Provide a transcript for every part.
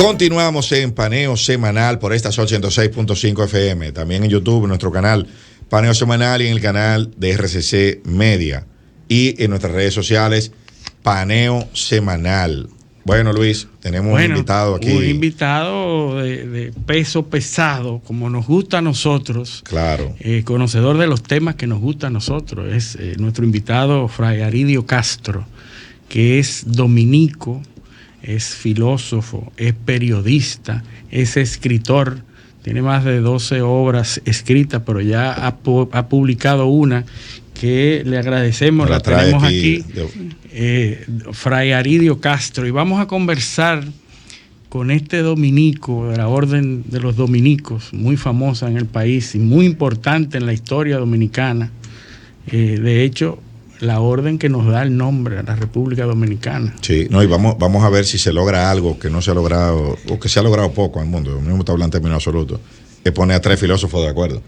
Continuamos en Paneo Semanal por esta Sol 106.5 FM. También en YouTube, en nuestro canal Paneo Semanal y en el canal de RCC Media. Y en nuestras redes sociales, Paneo Semanal. Bueno, Luis, tenemos un invitado aquí. Un invitado de peso pesado, como nos gusta a nosotros. Claro. Conocedor de los temas que nos gusta a nosotros. Es nuestro invitado, Fray Aridio Castro, que es dominico, es filósofo, es periodista, es escritor. Tiene más de 12 obras escritas, pero ya ha publicado una que le agradecemos, la tenemos aquí, Fray Aridio Castro, y vamos a conversar con este dominico de la Orden de los Dominicos, muy famosa en el país y muy importante en la historia dominicana. De hecho, la orden que nos da el nombre a la República Dominicana. Sí, no, y vamos a ver si se logra algo que no se ha logrado, o que se ha logrado poco en el mundo. No me está hablando en términos absolutos. Es poner a 3 filósofos de acuerdo.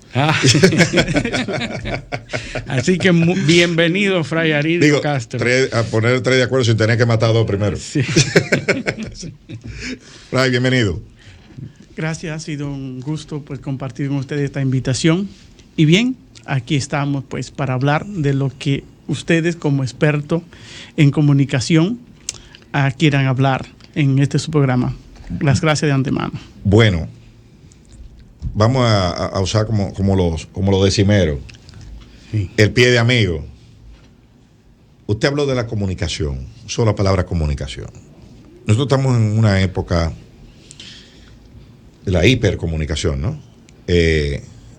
Así que bienvenido, Fray Aridio Castro. A poner 3 de acuerdo sin tener que matar a 2 primero. Sí. Fray, bienvenido. Gracias, ha sido un gusto pues compartir con ustedes esta invitación. Y bien, aquí estamos pues para hablar de lo que ustedes como expertos en comunicación quieran hablar en este su programa. Las gracias de antemano. Bueno, vamos a usar como los decimeros. Sí. El pie de amigo. Usted habló de la comunicación, usó la palabra comunicación. Nosotros estamos en una época de la hipercomunicación, ¿no?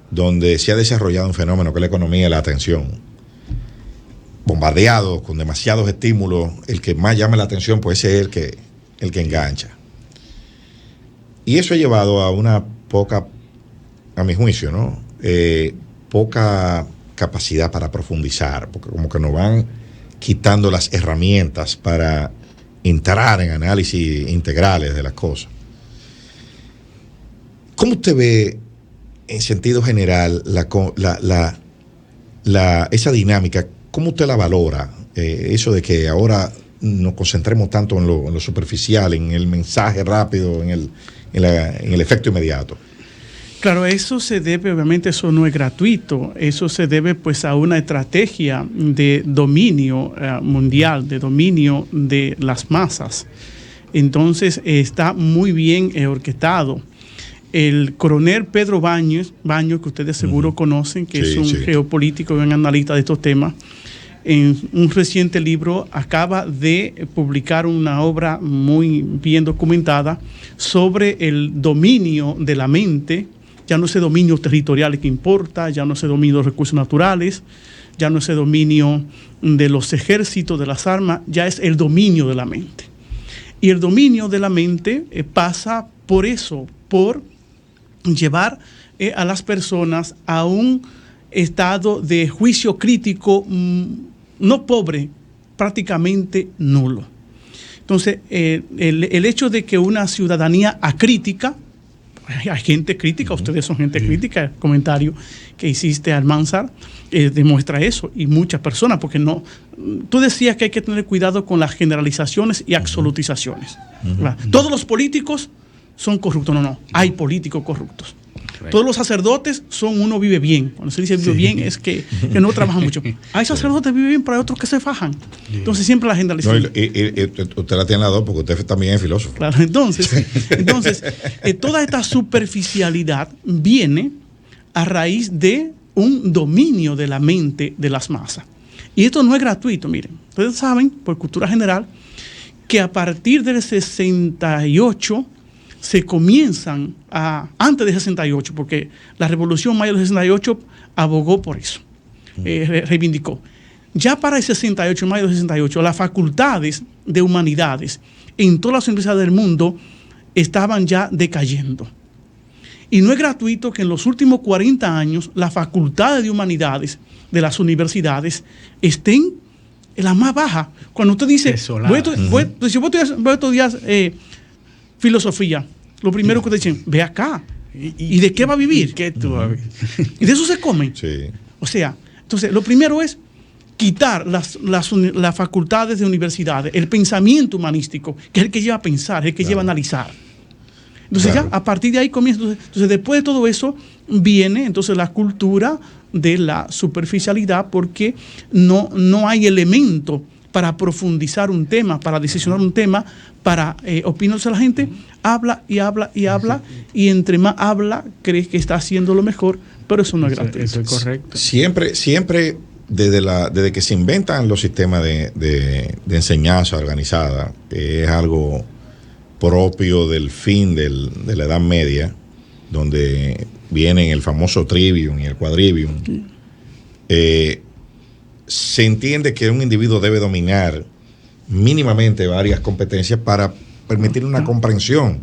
Donde se ha desarrollado un fenómeno que es la economía de la atención. Bombardeados con demasiados estímulos, el que más llama la atención puede ser el que engancha. Y eso ha llevado a una poca, a mi juicio, ¿no? Poca capacidad para profundizar, porque como que nos van quitando las herramientas para entrar en análisis integrales de las cosas. ¿Cómo usted ve, en sentido general, esa dinámica? ¿Cómo usted la valora? Eso de que ahora nos concentremos tanto en lo superficial, en el mensaje rápido, en el efecto inmediato. Claro, eso se debe, obviamente eso no es gratuito, eso se debe pues a una estrategia de dominio mundial, de dominio de las masas. Entonces está muy bien orquestado. El coronel Pedro Baños, que ustedes seguro conocen, que es un geopolítico y un analista de estos temas, en un reciente libro acaba de publicar una obra muy bien documentada sobre el dominio de la mente. Ya no es el dominio territorial que importa, ya no es el dominio de los recursos naturales, ya no es el dominio de los ejércitos, de las armas, ya es el dominio de la mente. Y el dominio de la mente pasa por eso, por llevar a las personas a un estado de juicio crítico no pobre, prácticamente nulo. Entonces, el hecho de que una ciudadanía acrítica, hay gente crítica, ustedes son gente crítica, el comentario que hiciste, Almanzar, demuestra eso, y muchas personas, porque no, tú decías que hay que tener cuidado con las generalizaciones y absolutizaciones. Todos los políticos son corruptos, no, hay políticos corruptos. Todos los sacerdotes son uno vive bien. Cuando se dice vive bien es que no trabajan mucho. Hay sacerdotes que viven bien, pero hay otros que se fajan. Entonces siempre la generalización. Usted la tiene las dos porque usted también es filósofo. Claro, entonces toda esta superficialidad viene a raíz de un dominio de la mente de las masas. Y esto no es gratuito, miren. Ustedes saben, por cultura general, que a partir del 68 se comienzan antes del 68, porque la Revolución Mayo del 68 abogó por eso, reivindicó. Ya para el 68, mayo del 68, las facultades de humanidades en todas las universidades del mundo estaban ya decayendo. Y no es gratuito que en los últimos 40 años las facultades de humanidades de las universidades estén en la más baja. Cuando usted dice, voy a estudiar filosofía, lo primero que te dicen, ve acá. ¿Y de qué va a vivir? ¿Qué tú vas a vivir? Y de eso se comen. Sí. O sea, entonces lo primero es quitar las facultades de universidades, el pensamiento humanístico, que es el que lleva a pensar, el que lleva a analizar. Entonces Claro. ya a partir de ahí comienza. Entonces después de todo eso viene entonces la cultura de la superficialidad, porque no hay elemento para profundizar un tema, para decisionar un tema, para opinarse a la gente. Habla y habla y habla, y entre más habla, crees que está haciendo lo mejor, pero eso no es gratuito. Eso es correcto. Siempre desde que se inventan los sistemas de enseñanza organizada, que es algo propio del fin de la Edad Media, donde vienen el famoso trivium y el quadrivium, se entiende que un individuo debe dominar mínimamente varias competencias para permitir una comprensión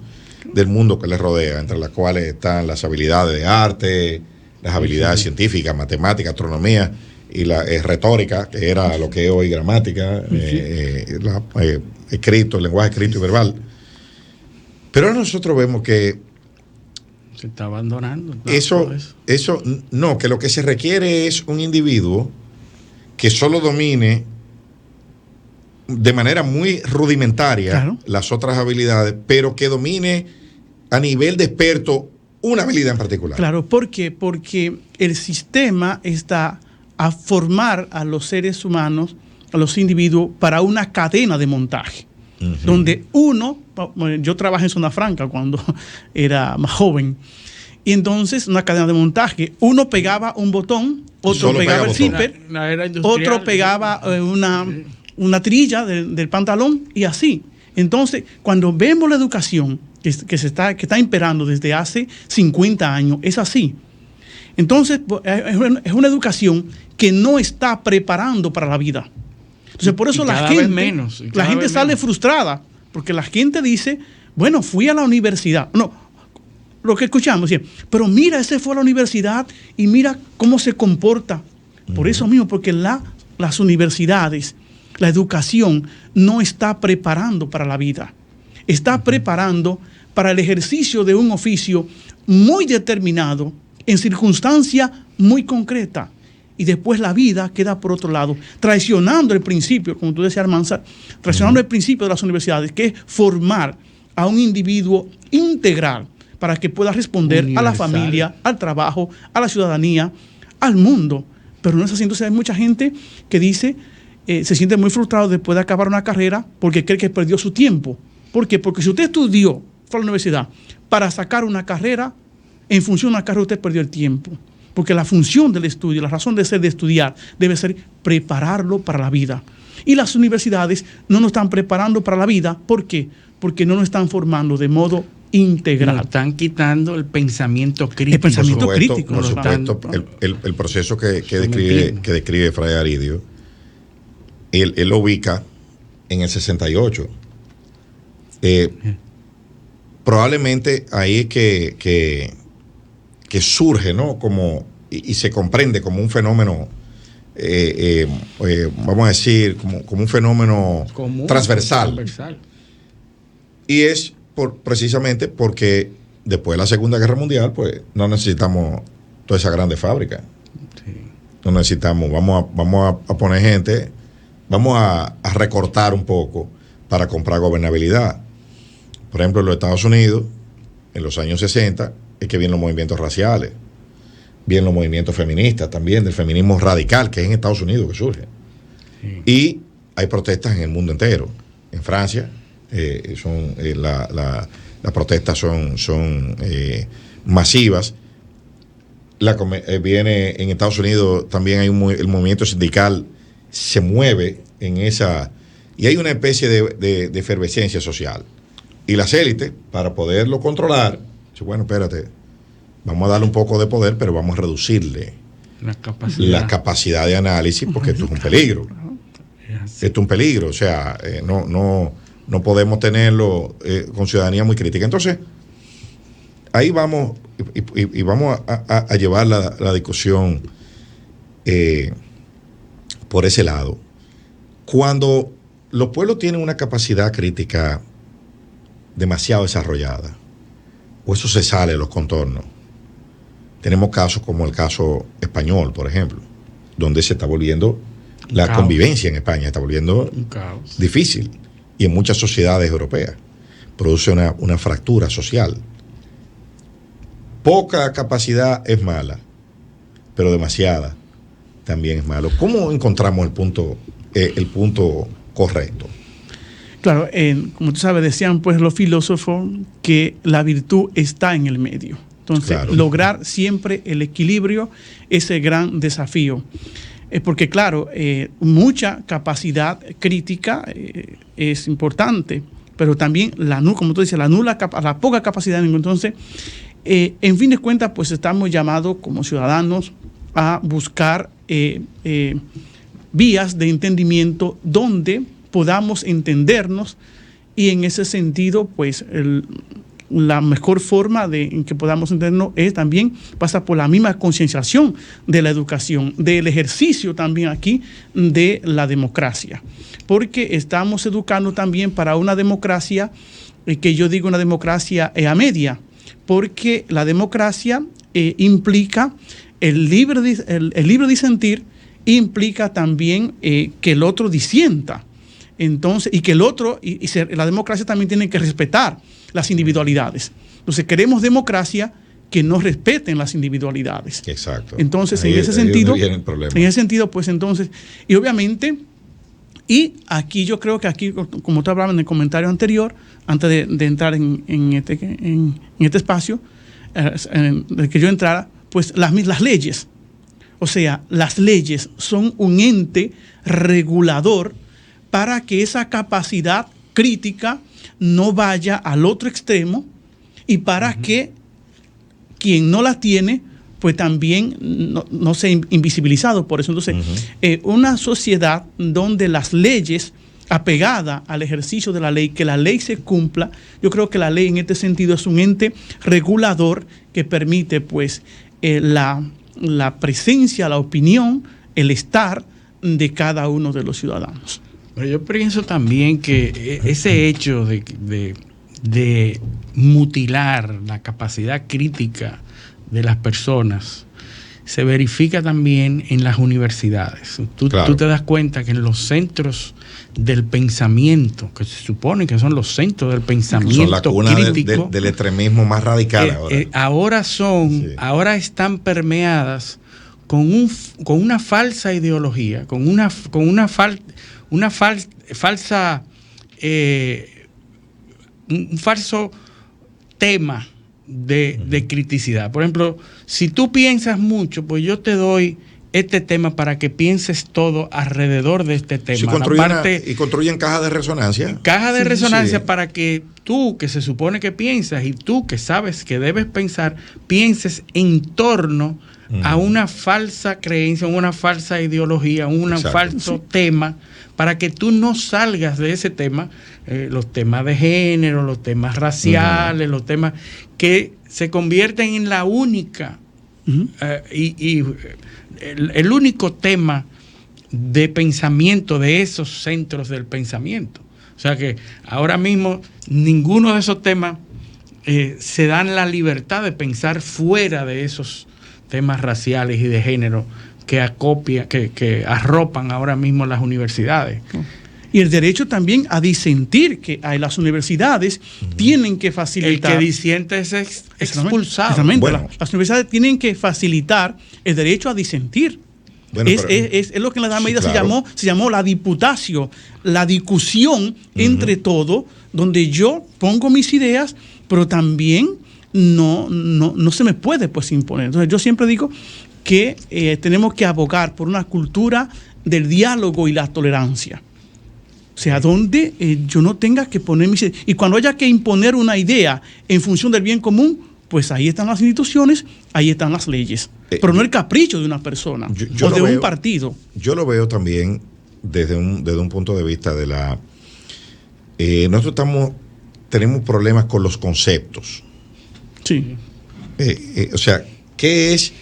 del mundo que le rodea, entre las cuales están las habilidades de arte, las habilidades científicas, matemáticas, astronomía y la retórica, que era lo que es hoy gramática, escrito, el lenguaje escrito y verbal. Pero ahora nosotros vemos que se está abandonando. No, que lo que se requiere es un individuo que solo domine de manera muy rudimentaria, claro, las otras habilidades, pero que domine a nivel de experto una habilidad en particular. Claro, ¿por qué? Porque el sistema está a formar a los seres humanos, a los individuos, para una cadena de montaje. Uh-huh. Donde yo trabajé en Zona Franca cuando era más joven, y entonces una cadena de montaje, uno pegaba un botón, otro pegaba el zipper, otro pegaba una trilla del pantalón, y así. Entonces, cuando vemos la educación que está imperando desde hace 50 años, es así. Entonces, es una educación que no está preparando para la vida. Entonces, por eso la gente sale frustrada, porque la gente dice, bueno, fui a la universidad. No, lo que escuchamos, pero mira, ese fue a la universidad y mira cómo se comporta. Por eso mismo, porque las universidades, la educación no está preparando para la vida. Está preparando para el ejercicio de un oficio muy determinado, en circunstancias muy concretas. Y después la vida queda por otro lado, traicionando el principio, como tú decías, Almanzar, traicionando el principio de las universidades, que es formar a un individuo integral para que pueda responder universal a la familia, al trabajo, a la ciudadanía, al mundo. Pero no es así. Entonces hay mucha gente que dice, se siente muy frustrado después de acabar una carrera porque cree que perdió su tiempo. ¿Por qué? Porque si usted estudió, fue a la universidad, para sacar una carrera, en función de una carrera usted perdió el tiempo. Porque la función del estudio, la razón de ser de estudiar, debe ser prepararlo para la vida. Y las universidades no nos están preparando para la vida. ¿Por qué? Porque no nos están formando de modo integral. Nos están quitando el pensamiento crítico. El pensamiento crítico. Por supuesto, el proceso que describe Fray Aridio, él lo ubica en el 68. Probablemente ahí es que surge, ¿no? Como, y se comprende como un fenómeno, vamos a decir, como un fenómeno transversal. Y es precisamente porque después de la Segunda Guerra Mundial, pues no necesitamos toda esa grande fábrica. Sí. No necesitamos, vamos a poner gente, vamos a recortar un poco para comprar gobernabilidad. Por ejemplo, en los Estados Unidos, en los años 60, es que vienen los movimientos raciales, vienen los movimientos feministas también, del feminismo radical, que es en Estados Unidos que surge. Sí. Y hay protestas en el mundo entero. En Francia, las protestas son masivas. Viene en Estados Unidos también hay el movimiento sindical se mueve en esa, y hay una especie de efervescencia social. Y las élites, para poderlo controlar, bueno, espérate, vamos a darle un poco de poder, pero vamos a reducirle la capacidad de análisis, porque esto es un peligro. Esto es un peligro, o sea, no podemos tenerlo con ciudadanía muy crítica. Entonces, ahí vamos, y vamos a llevar la discusión por ese lado. Cuando los pueblos tienen una capacidad crítica demasiado desarrollada, o eso se sale de los contornos, tenemos casos como el caso español, por ejemplo, donde se está volviendo la convivencia en España, está volviendo difícil, y en muchas sociedades europeas produce una fractura social. poca capacidad es mala, pero demasiada también es malo. ¿Cómo encontramos el punto correcto? Claro, como tú sabes, decían pues los filósofos que la virtud está en el medio. Entonces, claro, lograr siempre el equilibrio es el gran desafío. Porque claro, mucha capacidad crítica es importante, pero también como tú dices, la poca capacidad. Entonces, en fin de cuentas, pues estamos llamados como ciudadanos a buscar vías de entendimiento donde podamos entendernos, y en ese sentido, pues la mejor forma en que podamos entendernos pasa por la misma concienciación de la educación, del ejercicio también aquí de la democracia, porque estamos educando también para una democracia, que yo digo una democracia a media, porque la democracia implica el libre disentir, implica también que el otro disienta. Entonces, y que el otro, la democracia también tiene que respetar las individualidades. Entonces, queremos democracia que no respeten las individualidades. Exacto. Entonces, en ese sentido, pues entonces, y obviamente, y aquí yo creo que como tú hablabas en el comentario anterior, antes de entrar en este espacio, de que yo entrara, pues las leyes. O sea, las leyes son un ente regulador para que esa capacidad crítica no vaya al otro extremo, y para que quien no la tiene, pues también no sea invisibilizado. Por eso, entonces, una sociedad donde las leyes, apegada al ejercicio de la ley, que la ley se cumpla, yo creo que la ley en este sentido es un ente regulador que permite, pues, la presencia, la opinión, el estar de cada uno de los ciudadanos. Pero yo pienso también que ese hecho de mutilar la capacidad crítica de las personas se verifica también en las universidades. Claro. Tú te das cuenta que en los centros del pensamiento, que se supone que son los centros del pensamiento, son la cuna crítico, del extremismo más radical ahora están permeadas con una falsa ideología, con un falso tema de criticidad. Por ejemplo, si tú piensas mucho, pues yo te doy este tema para que pienses todo alrededor de este tema. Y construyen cajas de resonancia. Cajas de resonancia para que tú, que se supone que piensas, y tú, que sabes que debes pensar, pienses en torno a una falsa creencia, una falsa ideología, un falso tema, para que tú no salgas de ese tema, los temas de género, los temas raciales, los temas que se convierten en la única el único tema de pensamiento de esos centros del pensamiento. O sea que ahora mismo ninguno de esos temas se dan la libertad de pensar fuera de esos temas raciales y de género que arropan ahora mismo las universidades. Y el derecho también a disentir, que las universidades tienen que facilitar. El que disiente es expulsado. Exactamente. Bueno. Las universidades tienen que facilitar el derecho a disentir. Bueno, es lo que en la Edad Media se llamó la diputatio, la discusión entre todos, donde yo pongo mis ideas, pero también no se me puede, pues, imponer. Entonces yo siempre digo que tenemos que abogar por una cultura del diálogo y la tolerancia. O sea, donde yo no tenga que poner mis ideas. Y cuando haya que imponer una idea en función del bien común, pues ahí están las instituciones, ahí están las leyes. Pero no el capricho de una persona o de un partido. Yo lo veo también desde un punto de vista de la... nosotros tenemos problemas con los conceptos. Sí. O sea, ¿qué es?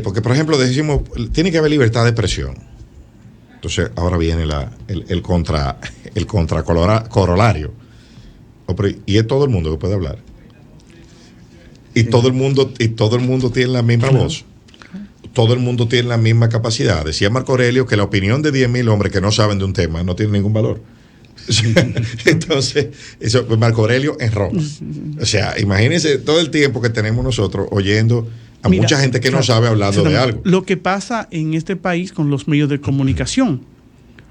Porque, por ejemplo, decimos, tiene que haber libertad de expresión. Entonces, ahora viene el corolario. Y es todo el mundo que puede hablar. Y todo el mundo tiene la misma voz. Todo el mundo tiene la misma capacidad. Decía Marco Aurelio que la opinión de 10.000 hombres que no saben de un tema no tiene ningún valor. Entonces, eso, Marco Aurelio en Roma. O sea, imagínense todo el tiempo que tenemos nosotros oyendo a mucha gente que no sabe hablando de algo. Lo que pasa en este país con los medios de comunicación.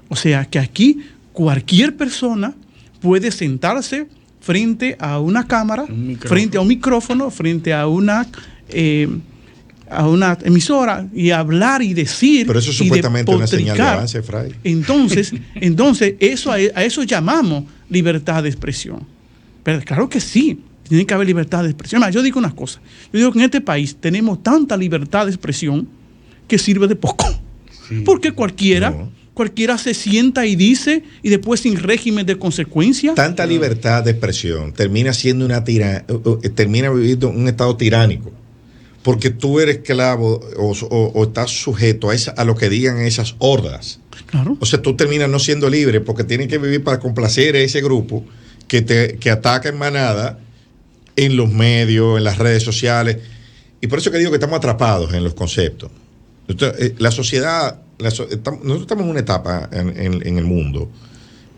O sea, que aquí cualquier persona puede sentarse frente a una cámara, frente a un micrófono, frente a una emisora y hablar y decir. Pero eso es supuestamente una señal de avance, Fray. Entonces a eso llamamos libertad de expresión. Pero claro que sí, tiene que haber libertad de expresión. Yo digo una cosa, yo digo que en este país tenemos tanta libertad de expresión que sirve de poco. Sí. Porque cualquiera se sienta y dice, y después sin régimen de consecuencia. Tanta libertad de expresión termina siendo termina viviendo un estado tiránico. Porque tú eres esclavo o estás sujeto a lo que digan esas hordas. Claro. O sea, tú terminas no siendo libre porque tienes que vivir para complacer a ese grupo que ataca en manada en los medios, en las redes sociales. Y por eso que digo que estamos atrapados en los conceptos. Entonces, la sociedad, nosotros estamos en una etapa en el mundo,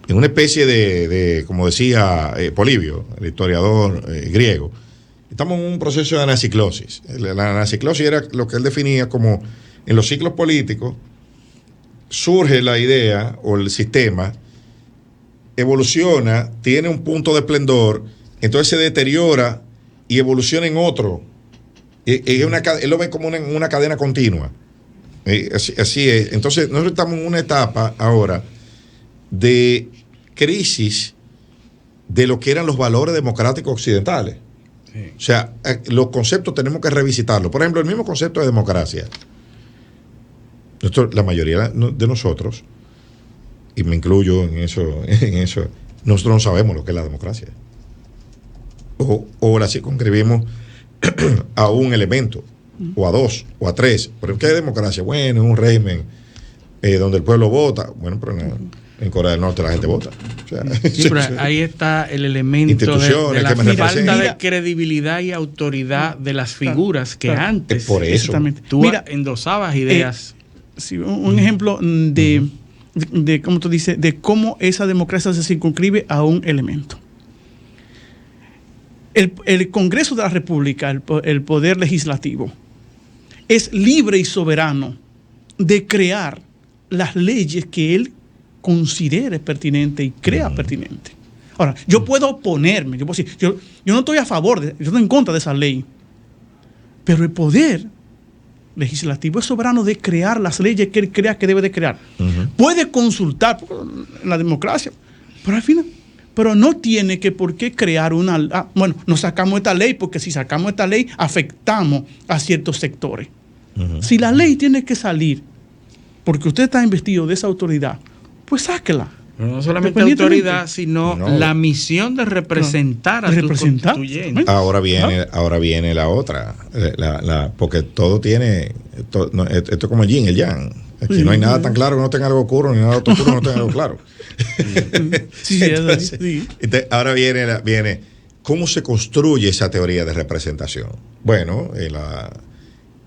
en una especie de como decía Polibio, el historiador griego. Estamos en un proceso de anaciclosis. La anaciclosis era lo que él definía como en los ciclos políticos surge la idea o el sistema, evoluciona, tiene un punto de esplendor, entonces se deteriora y evoluciona en otro. Él lo ve como una cadena continua. Así es. Entonces nosotros estamos en una etapa ahora de crisis de lo que eran los valores democráticos occidentales. O sea, los conceptos tenemos que revisitarlos. Por ejemplo, el mismo concepto de democracia. La mayoría de nosotros, y me incluyo en eso, nosotros no sabemos lo que es la democracia. O la circunscribimos a un elemento, o a dos, o a tres. ¿Pero qué es democracia? Bueno, es un régimen donde el pueblo vota. Bueno, pero en Corea del Norte la gente vota. O sea, sí, pero ahí está el elemento de la falta de credibilidad y autoridad de las figuras que antes por eso. Tú endosabas ideas. Sí, un ejemplo de cómo tú dices, de cómo esa democracia se circunscribe a un elemento. El Congreso de la República, el poder legislativo, es libre y soberano de crear las leyes que él considere pertinente y crea pertinente. Ahora, yo puedo oponerme, yo puedo decir, yo no estoy a favor, yo estoy en contra de esa ley, pero el poder legislativo es soberano de crear las leyes que él crea que debe de crear. Puede consultar la democracia, pero al final, pero no tiene que por qué crear una... bueno, nos sacamos esta ley porque si sacamos esta ley afectamos a ciertos sectores. Si la ley tiene que salir porque usted está investido de esa autoridad, pues sáquela. Pero no solamente autoridad, sino la misión de representar a tus constituyentes. Ahora viene la otra, porque todo tiene, esto es como el yin, el yang. Aquí no hay nada tan claro que no tenga algo oscuro, ni nada oscuro que no tenga algo claro. Entonces, ahora viene cómo se construye esa teoría de representación. Bueno,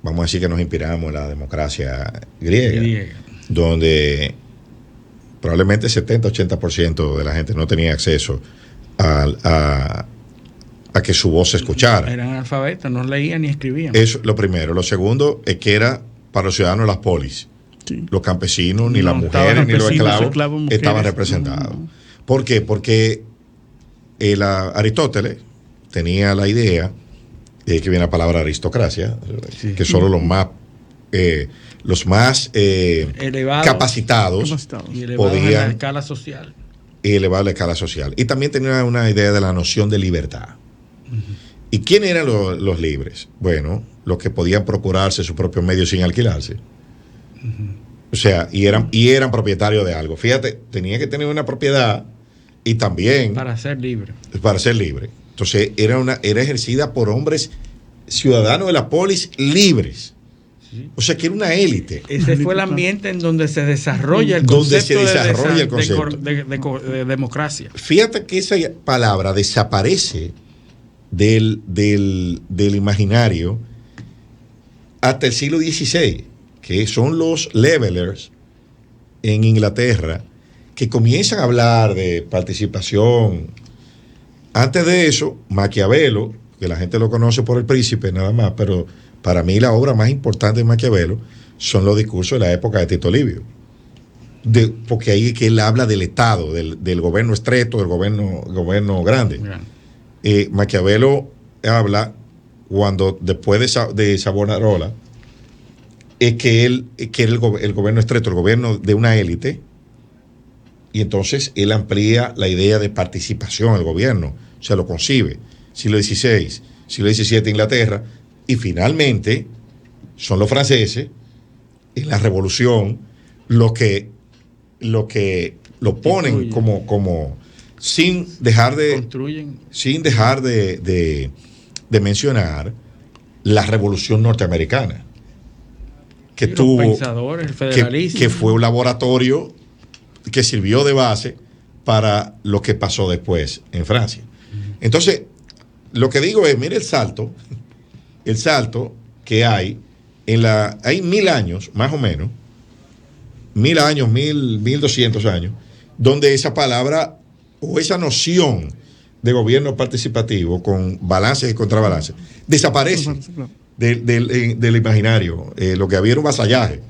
vamos a decir que nos inspiramos en la democracia griega. Donde probablemente 70-80% de la gente no tenía acceso a que su voz se escuchara. Eran analfabetos, no leían ni escribían. Eso lo primero. Lo segundo es que era para los ciudadanos las polis. Sí. Los campesinos, ni las mujeres, ni los esclavos estaban representados. ¿Por qué? Porque Aristóteles tenía la idea, de ahí que viene la palabra aristocracia, que solo los más capacitados y podían la escala social. Elevar la escala social. Y también tenía una idea de la noción de libertad. ¿Y quiénes eran los libres? Bueno, los que podían procurarse sus propios medios sin alquilarse. O sea, y eran propietarios de algo. Fíjate, tenía que tener una propiedad y también... Para ser libre. Para ser libre. Entonces, era ejercida por hombres ciudadanos de la polis libres. Sí. O sea, que era una élite. Ese fue el ambiente en donde se desarrolla el concepto de democracia. Fíjate que esa palabra desaparece del imaginario hasta el siglo XVI, que son los levelers en Inglaterra, que comienzan a hablar de participación. Antes de eso, Maquiavelo, que la gente lo conoce por El Príncipe nada más, pero para mí la obra más importante de Maquiavelo son los discursos de la época de Tito Livio. Porque ahí es que él habla del Estado, del gobierno estrecho, del gobierno grande. Maquiavelo habla cuando después de Savonarola, es que él el gobierno estrecho, el gobierno de una élite, y entonces él amplía la idea de participación al gobierno, o sea, lo concibe. Siglo XVI, siglo XVII Inglaterra, y finalmente son los franceses en la revolución lo que lo ponen como sin dejar de mencionar la revolución norteamericana que tuvo, pensadores, el federalismo, que fue un laboratorio que sirvió de base para lo que pasó después en Francia. Entonces, lo que digo es, mire el salto que hay hay 1000 años, más o menos, 1000 años, 1200 años, donde esa palabra o esa noción de gobierno participativo con balances y contrabalances desaparece del imaginario. Lo que había era un vasallaje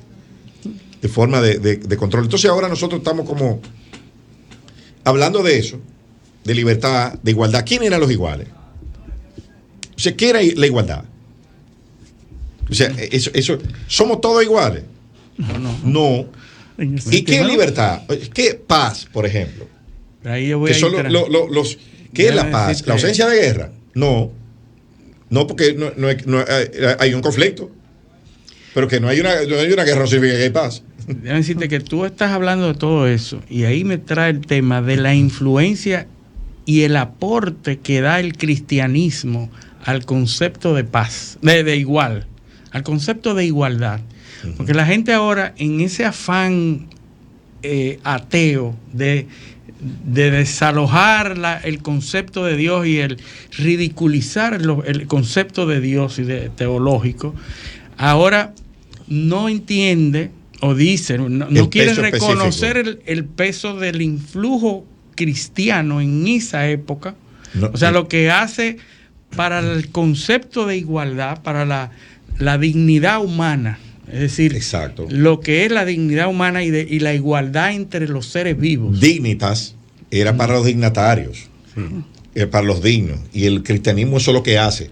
de forma de control. Entonces ahora nosotros estamos como hablando de eso, de libertad, de igualdad. ¿Quién eran los iguales? O sea, ¿qué era la igualdad? O sea, eso ¿somos todos iguales? No. ¿Y qué es libertad? ¿Qué es paz, por ejemplo? Ahí yo voy ¿Qué es la paz? ¿La ausencia de guerra? No, porque no hay un conflicto. Pero que no hay una guerra no significa que hay paz. Déjame decirte que tú estás hablando de todo eso y ahí me trae el tema de la influencia y el aporte que da el cristianismo al concepto de paz, al concepto de igualdad. Porque la gente ahora, en ese afán ateo de desalojar el concepto de Dios y el ridiculizar el concepto de Dios y de teológico, ahora no entiende o dice, no quiere reconocer el peso del influjo cristiano en esa época. O sea, lo que hace para el concepto de igualdad, para la dignidad humana. Es decir, exacto, lo que es la dignidad humana y la igualdad entre los seres vivos. Dignitas era para los dignatarios, para los dignos. Y el cristianismo eso es lo que hace.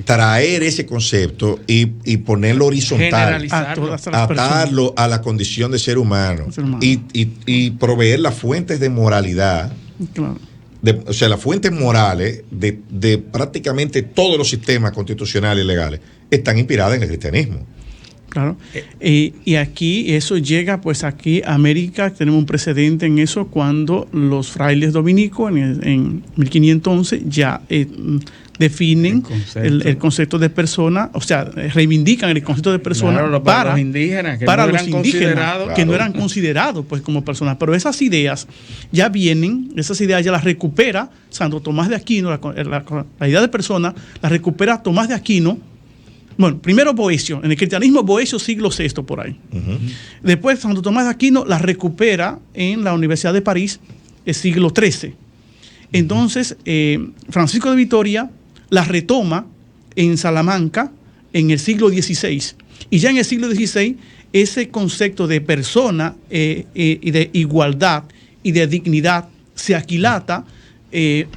Traer ese concepto y ponerlo horizontal, atarlo a la condición de ser humano, y proveer las fuentes de moralidad, o sea, las fuentes morales de prácticamente todos los sistemas constitucionales y legales están inspiradas en el cristianismo. Claro. Y aquí eso llega, pues aquí a América tenemos un precedente en eso cuando los frailes dominicos en 1511 ya definen el concepto de persona, o sea, reivindican el concepto de persona para los indígenas que no eran considerados pues como personas. Pero esas ideas ya las recupera Santo Tomás de Aquino, la idea de persona la recupera Tomás de Aquino. Bueno, primero Boecio, en el cristianismo Boecio siglo VI por ahí. Después Santo Tomás de Aquino la recupera en la Universidad de París, el siglo XIII. Entonces, Francisco de Vitoria la retoma en Salamanca en el siglo XVI. Y ya en el siglo XVI, ese concepto de persona y de igualdad y de dignidad se aquilata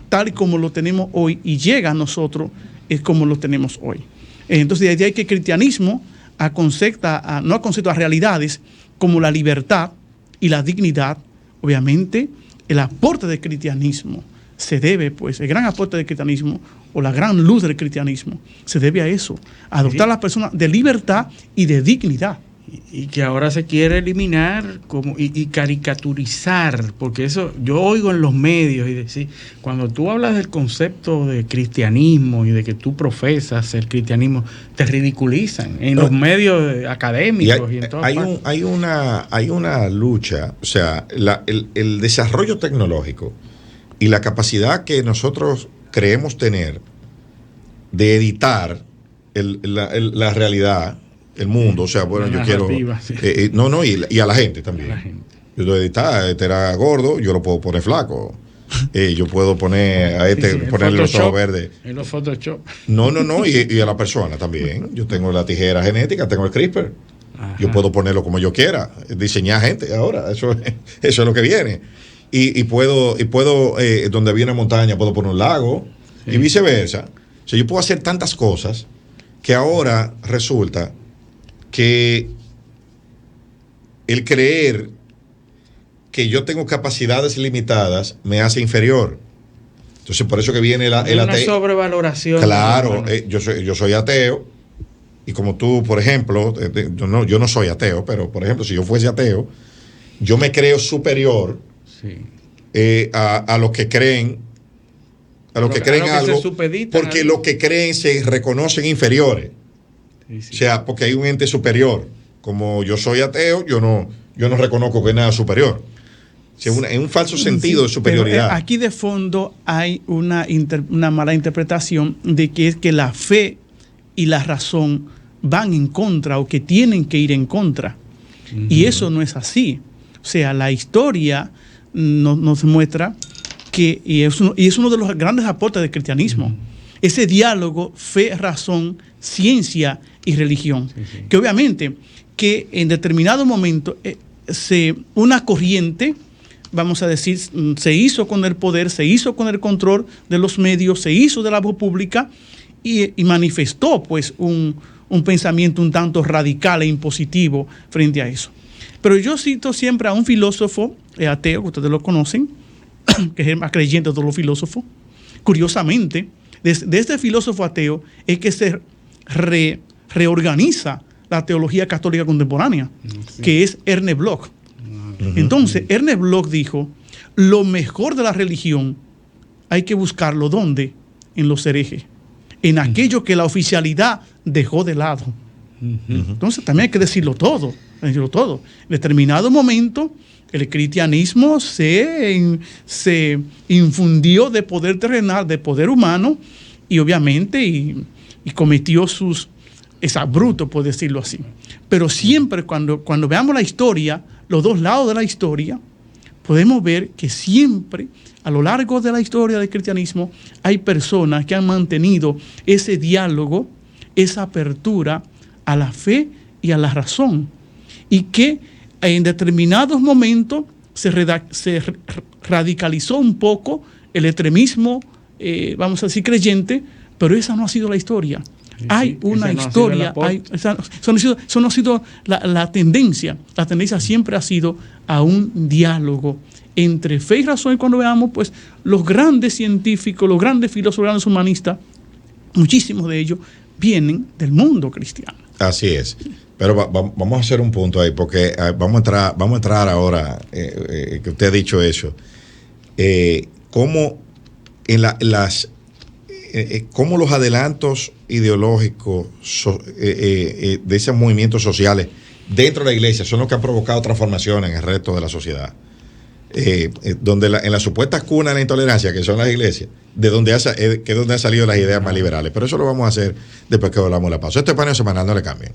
tal y como lo tenemos hoy y llega a nosotros es como lo tenemos hoy. Entonces, de ahí que el cristianismo no concepta realidades como la libertad y la dignidad. Obviamente, el aporte del cristianismo se debe, pues, el gran aporte del cristianismo o la gran luz del cristianismo se debe a eso, a dotar a las personas de libertad y de dignidad. Y que ahora se quiere eliminar y caricaturizar, porque eso yo oigo en los medios y decir, cuando tú hablas del concepto de cristianismo y de que tú profesas el cristianismo, te ridiculizan en los medios académicos y en todas partes. Hay una lucha, o sea, el desarrollo tecnológico y la capacidad que nosotros creemos tener de editar la realidad, el mundo, o sea, bueno, yo quiero... Sí. y a la gente también. Yo puedo editar, este era gordo, yo lo puedo poner flaco. Yo puedo poner a este, ponerle los ojos verdes. En los Photoshop. No, y a la persona también. Yo tengo la tijera genética, tengo el CRISPR. Ajá. Yo puedo ponerlo como yo quiera, diseñar gente ahora, eso es lo que viene. Y puedo donde viene montaña, puedo poner un lago, y viceversa. O sea, yo puedo hacer tantas cosas que ahora resulta que el creer que yo tengo capacidades limitadas me hace inferior. Entonces, por eso que viene el una ateo. sobrevaloración. Claro, yo soy ateo, y como tú, por ejemplo, yo no soy ateo, pero por ejemplo, si yo fuese ateo, yo me creo superior a los que creen, algo, porque los que creen se reconocen inferiores. Sí. O sea, porque hay un ente superior. Como yo soy ateo, yo no reconozco que hay nada superior. O sea, en un falso sentido de superioridad. Pero aquí de fondo hay una mala interpretación de que es que la fe y la razón van en contra o que tienen que ir en contra. Uh-huh. Y eso no es así. O sea, la historia nos muestra que, y es uno de los grandes aportes del cristianismo, uh-huh, ese diálogo fe, razón, ciencia y religión. Sí. Que obviamente que en determinado momento una corriente, vamos a decir, se hizo con el poder, se hizo con el control de los medios, se hizo de la voz pública y manifestó pues un pensamiento un tanto radical e impositivo frente a eso. Pero yo cito siempre a un filósofo ateo, que ustedes lo conocen, que es el más creyente de todos los filósofos. Curiosamente, de este filósofo ateo es que se reorganiza la teología católica contemporánea, sí, que es Ernest Bloch. Uh-huh. Entonces, Ernest Bloch dijo, lo mejor de la religión hay que buscarlo ¿dónde? En los herejes, en aquello que la oficialidad dejó de lado. Uh-huh. Entonces, también hay que decirlo todo. En determinado momento, el cristianismo se infundió de poder terrenal, de poder humano, y obviamente y cometió sus exabruptos, por decirlo así. Pero siempre cuando veamos la historia, los dos lados de la historia, podemos ver que siempre, a lo largo de la historia del cristianismo, hay personas que han mantenido ese diálogo, esa apertura a la fe y a la razón, y que en determinados momentos se radicalizó un poco el extremismo, vamos a decir, creyente, pero esa no ha sido la historia. Sí, hay una historia, eso no ha sido la tendencia. La tendencia siempre ha sido a un diálogo entre fe y razón. Y cuando veamos, pues, los grandes científicos, los grandes filósofos, los grandes humanistas, muchísimos de ellos vienen del mundo cristiano. Así es. Pero vamos a hacer un punto ahí, porque vamos a entrar ahora, que usted ha dicho eso. Cómo cómo los adelantos ideológicos de esos movimientos sociales dentro de la iglesia son los que han provocado transformaciones en el resto de la sociedad. Donde en las supuestas cunas de la intolerancia, que son las iglesias, que es donde han salido las ideas más liberales. Pero eso lo vamos a hacer después que volvamos la pausa. Este paneo semanal, no le cambien.